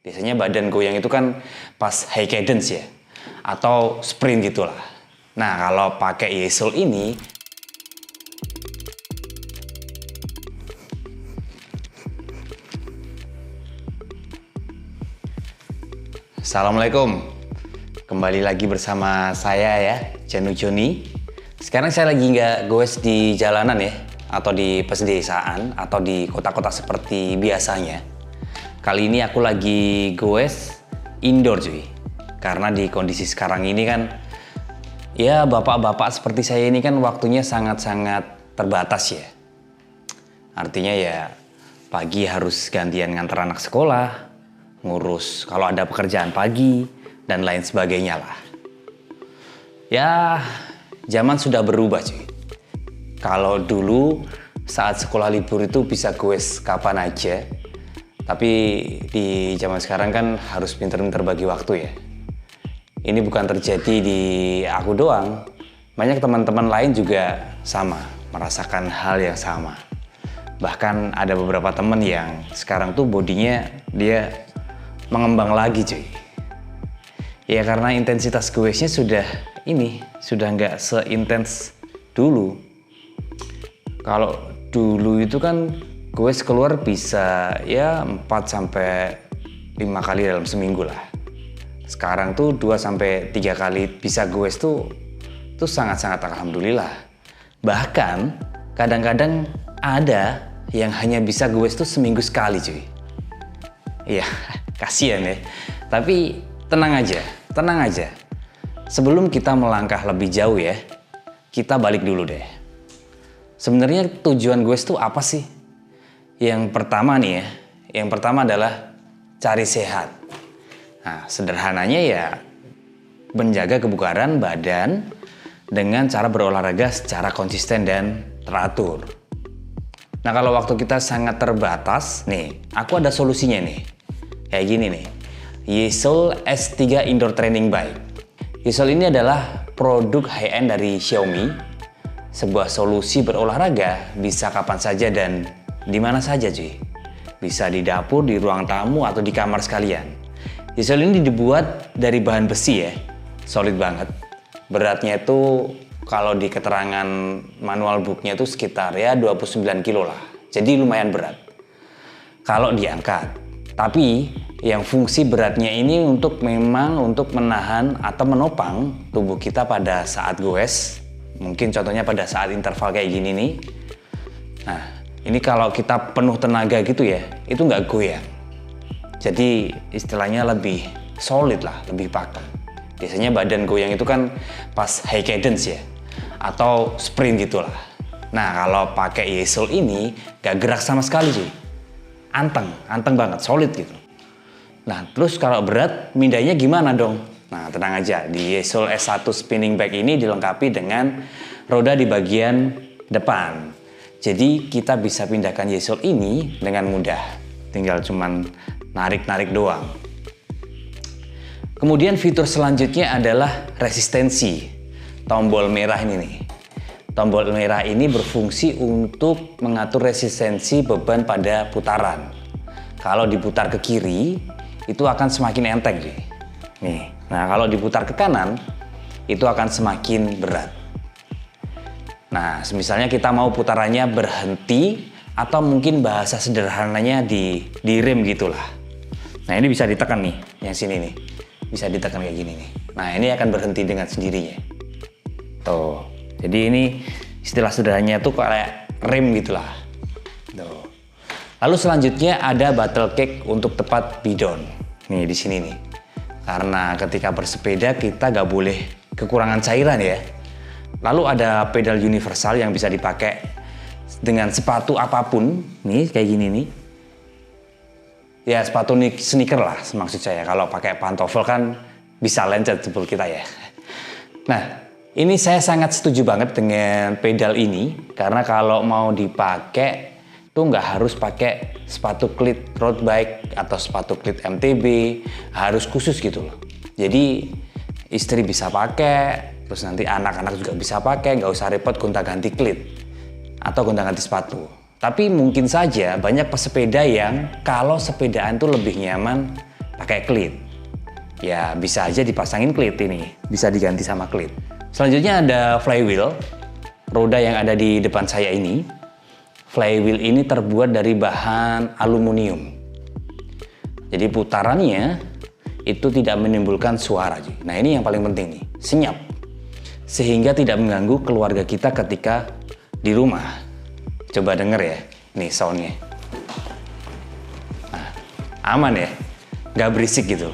Biasanya badan goyang itu kan pas high cadence ya, atau sprint gitulah. Nah, kalau pakai Yesil ini, Assalamualaikum. Kembali lagi bersama saya ya, Janu Joni. Sekarang saya lagi nggak goes di jalanan ya, atau di pedesaan, atau di kota-kota seperti biasanya. Kali ini aku lagi goes indoor cuy. Karena di kondisi sekarang ini kan, ya bapak-bapak seperti saya ini kan waktunya sangat-sangat terbatas ya. Artinya ya pagi harus gantian nganter anak sekolah, ngurus kalau ada pekerjaan pagi, dan lain sebagainya lah. Ya, zaman sudah berubah cuy. Kalau dulu saat sekolah libur itu bisa goes kapan aja, tapi di zaman sekarang kan harus pinter-pinter bagi waktu ya. Ini bukan terjadi di aku doang, banyak teman-teman lain juga sama, merasakan hal yang sama. Bahkan ada beberapa teman yang sekarang tuh bodinya dia mengembang lagi cuy. Ya karena intensitas goesnya sudah nggak seintens dulu. Kalau dulu itu kan goes keluar bisa ya 4-5 kali dalam seminggu lah. Sekarang tuh 2-3 kali bisa goes tuh sangat-sangat alhamdulillah. Bahkan kadang-kadang ada yang hanya bisa goes tuh seminggu sekali cuy. Iya, kasihan ya. Tapi tenang aja. Sebelum kita melangkah lebih jauh ya, kita balik dulu deh. Sebenarnya tujuan goes tuh apa sih? Yang pertama adalah cari sehat. Nah, sederhananya ya menjaga kebugaran badan dengan cara berolahraga secara konsisten dan teratur. Nah, kalau waktu kita sangat terbatas, nih, aku ada solusinya nih. Kayak gini nih, Yesil S3 Indoor Training Bike. Yesil ini adalah produk high-end dari Xiaomi, sebuah solusi berolahraga bisa kapan saja dan di mana saja cuy. Bisa di dapur, di ruang tamu, atau di kamar sekalian. Yesil ini dibuat dari bahan besi ya, solid banget. Beratnya itu kalau di keterangan manual booknya itu sekitar ya 29 kilo lah. Jadi lumayan berat kalau diangkat. Tapi yang fungsi beratnya ini untuk menahan atau menopang tubuh kita pada saat goes. Mungkin contohnya pada saat interval kayak gini nih. Nah, ini kalau kita penuh tenaga gitu ya, itu nggak goyang. Jadi istilahnya lebih solid lah, lebih pakem. Biasanya badan goyang itu kan pas high cadence ya, atau sprint gitulah. Nah, kalau pakai Yesil ini gak gerak sama sekali sih. Anteng banget, solid gitu. Nah, terus kalau berat, mindahnya gimana dong? Nah, tenang aja, di Yesil S1 Spinning Bike ini dilengkapi dengan roda di bagian depan. Jadi kita bisa pindahkan Yesil ini dengan mudah. Tinggal cuman narik-narik doang. Kemudian fitur selanjutnya adalah resistensi. Tombol merah ini nih. Tombol merah ini berfungsi untuk mengatur resistensi beban pada putaran. Kalau diputar ke kiri, itu akan semakin enteng sih. Nih. Nah, kalau diputar ke kanan, itu akan semakin berat. Nah, misalnya kita mau putarannya berhenti, atau mungkin bahasa sederhananya di rem gitulah. Nah, ini bisa ditekan nih, yang sini nih. Bisa ditekan kayak gini nih. Nah, ini akan berhenti dengan sendirinya. Tuh. Jadi ini istilah sederhananya tuh kayak rem gitulah. Tuh. Lalu selanjutnya ada battle cake untuk tepat bidon. Nih di sini nih. Karena ketika bersepeda kita gak boleh kekurangan cairan ya. Lalu ada pedal universal yang bisa dipakai dengan sepatu apapun, nih kayak gini nih. Ya sepatu sneaker lah maksud saya. Kalau pakai pantofel kan bisa lencet jempol kita ya. Nah, ini saya sangat setuju banget dengan pedal ini. Karena kalau mau dipakai tuh nggak harus pakai sepatu klit road bike atau sepatu klit MTB. Harus khusus gitu loh. Jadi istri bisa pakai, terus nanti anak-anak juga bisa pakai. Nggak usah repot gonta-ganti klit atau gonta-ganti sepatu. Tapi mungkin saja banyak pesepeda yang kalau sepedaan tuh lebih nyaman pakai klit. Ya bisa aja dipasangin klit ini, bisa diganti sama klit. Selanjutnya ada flywheel, roda yang ada di depan saya ini. Flywheel ini terbuat dari bahan aluminium. Jadi putarannya itu tidak menimbulkan suara. Nah ini yang paling penting nih, senyap. Sehingga tidak mengganggu keluarga kita ketika di rumah. Coba denger ya, nih soundnya. Nah, aman ya, nggak berisik gitu.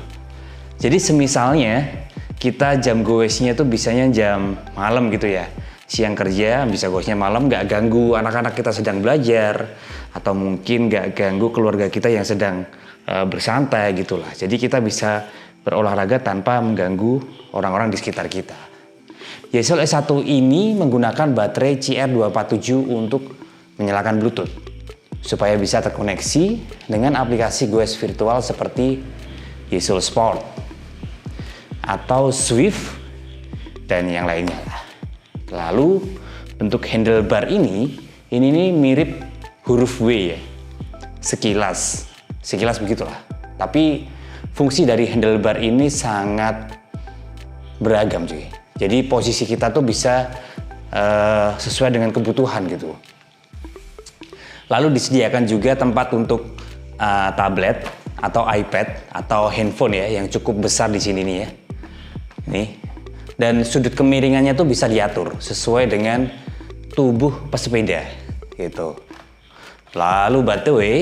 Jadi semisalnya kita jam goesnya tuh bisanya jam malam gitu ya. Siang kerja, bisa goesnya malam, nggak ganggu anak-anak kita sedang belajar. Atau mungkin nggak ganggu keluarga kita yang sedang bersantai gitulah. Jadi kita bisa berolahraga tanpa mengganggu orang-orang di sekitar kita. Yesil S1 ini menggunakan baterai CR247 untuk menyalakan Bluetooth supaya bisa terkoneksi dengan aplikasi goes virtual seperti Yesil Sport atau Swift dan yang lainnya. Lalu bentuk handlebar ini nih mirip huruf W ya, sekilas begitulah. Tapi fungsi dari handlebar ini sangat beragam cuy. Jadi posisi kita tuh bisa sesuai dengan kebutuhan gitu. Lalu disediakan juga tempat untuk tablet atau iPad atau handphone ya yang cukup besar di sini nih ya. Nih. Dan sudut kemiringannya tuh bisa diatur sesuai dengan tubuh pesepeda gitu. Lalu by the way,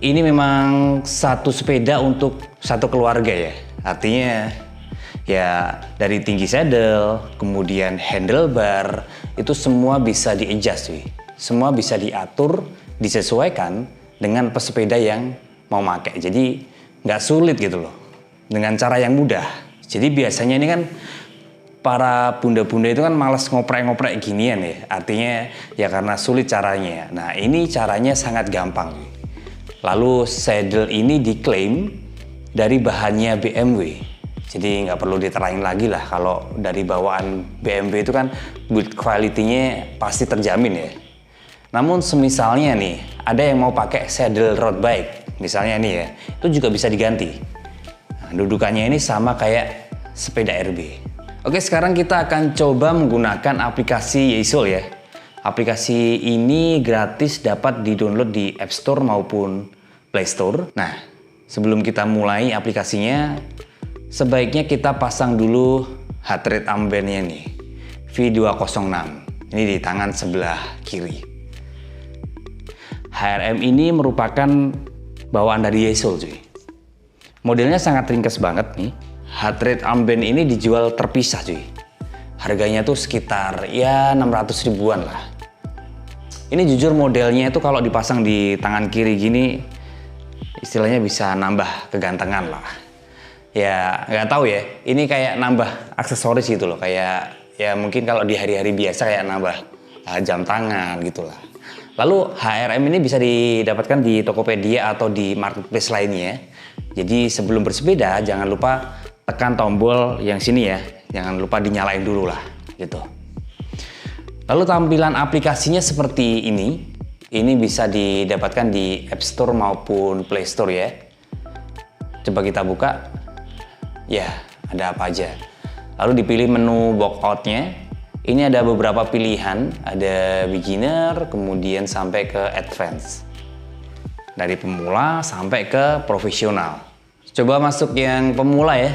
ini memang satu sepeda untuk satu keluarga ya. Artinya ya dari tinggi saddle, kemudian handlebar, itu semua bisa di-adjust cuy. Semua bisa diatur, disesuaikan dengan pesepeda yang mau pakai. Jadi nggak sulit gitu loh, dengan cara yang mudah. Jadi biasanya ini kan para bunda-bunda itu kan malas ngoprek-ngoprek ginian ya. Artinya ya karena sulit caranya. Nah ini caranya sangat gampang. Lalu saddle ini diklaim dari bahannya BMW. Jadi nggak perlu diterangin lagi lah kalau dari bawaan BMW itu kan build quality-nya pasti terjamin ya. Namun semisalnya nih ada yang mau pakai saddle road bike misalnya nih ya, itu juga bisa diganti. Nah, dudukannya ini sama kayak sepeda RB. Oke, sekarang kita akan coba menggunakan aplikasi Yesil ya. Aplikasi ini gratis, dapat di-download di App Store maupun Play Store. Nah, sebelum kita mulai aplikasinya, sebaiknya kita pasang dulu heart rate armbandnya nih, V206. Ini di tangan sebelah kiri. HRM ini merupakan bawaan dari Yesil cuy. Modelnya sangat ringkas banget nih. Heart rate armband ini dijual terpisah cuy. Harganya tuh sekitar ya 600 ribuan lah. Ini jujur modelnya itu kalau dipasang di tangan kiri gini, istilahnya bisa nambah kegantengan lah. Ya nggak tahu ya, ini kayak nambah aksesoris gitu loh. Kayak ya mungkin kalau di hari-hari biasa kayak nambah jam tangan gitulah. Lalu HRM ini bisa didapatkan di Tokopedia atau di marketplace lainnya. Jadi sebelum bersepeda jangan lupa tekan tombol yang sini ya. Jangan lupa dinyalain dulu lah gitu. Lalu tampilan aplikasinya seperti ini. Ini bisa didapatkan di App Store maupun Play Store ya. Coba kita buka. Ya, ada apa aja. Lalu dipilih menu box out-nya. Ini ada beberapa pilihan, ada beginner, kemudian sampai ke advance. Dari pemula sampai ke profesional. Coba masuk yang pemula ya.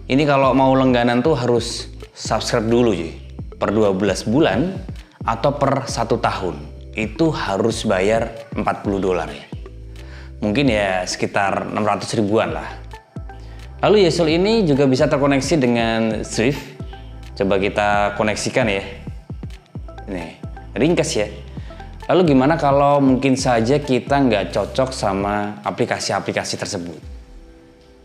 Ini kalau mau langganan tuh harus subscribe dulu cuy. Per 12 bulan atau per 1 tahun. Itu harus bayar $40 ya. Mungkin ya sekitar 600 ribuan lah. Lalu Yesil ini juga bisa terkoneksi dengan Swift. Coba kita koneksikan ya. Nih, ringkas ya. Lalu gimana kalau mungkin saja kita nggak cocok sama aplikasi-aplikasi tersebut?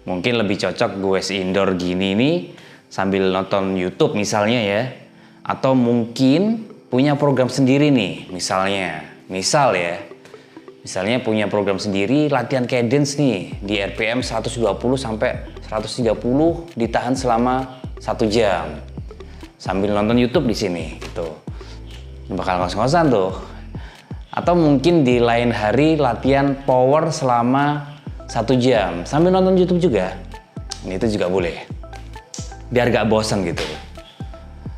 Mungkin lebih cocok goes indoor gini nih sambil nonton YouTube misalnya ya. Atau mungkin punya program sendiri nih, misalnya punya program sendiri latihan cadence nih di RPM 120 sampai 130 ditahan selama 1 jam. Sambil nonton YouTube di sini gitu. Bakal ngos-ngosan tuh. Atau mungkin di lain hari latihan power selama 1 jam sambil nonton YouTube juga. Ini itu juga boleh. Biar gak bosan gitu.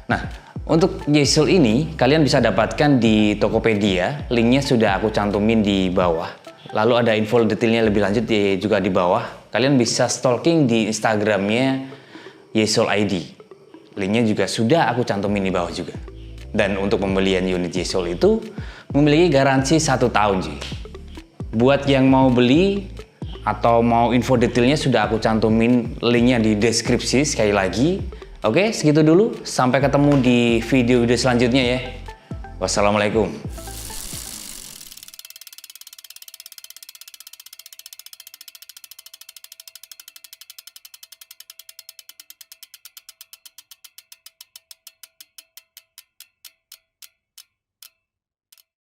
Nah, untuk J-Soul ini kalian bisa dapatkan di Tokopedia. Linknya sudah aku cantumin di bawah. Lalu ada info detailnya lebih lanjut juga di bawah. Kalian bisa stalking di Instagramnya J-Soul ID. Linknya juga sudah aku cantumin di bawah juga. Dan untuk pembelian unit J-Soul itu memiliki garansi 1 tahun sih. Buat yang mau beli atau mau info detailnya sudah aku cantumin linknya di deskripsi sekali lagi. Oke, segitu dulu. Sampai ketemu di video-video selanjutnya ya. Wassalamualaikum.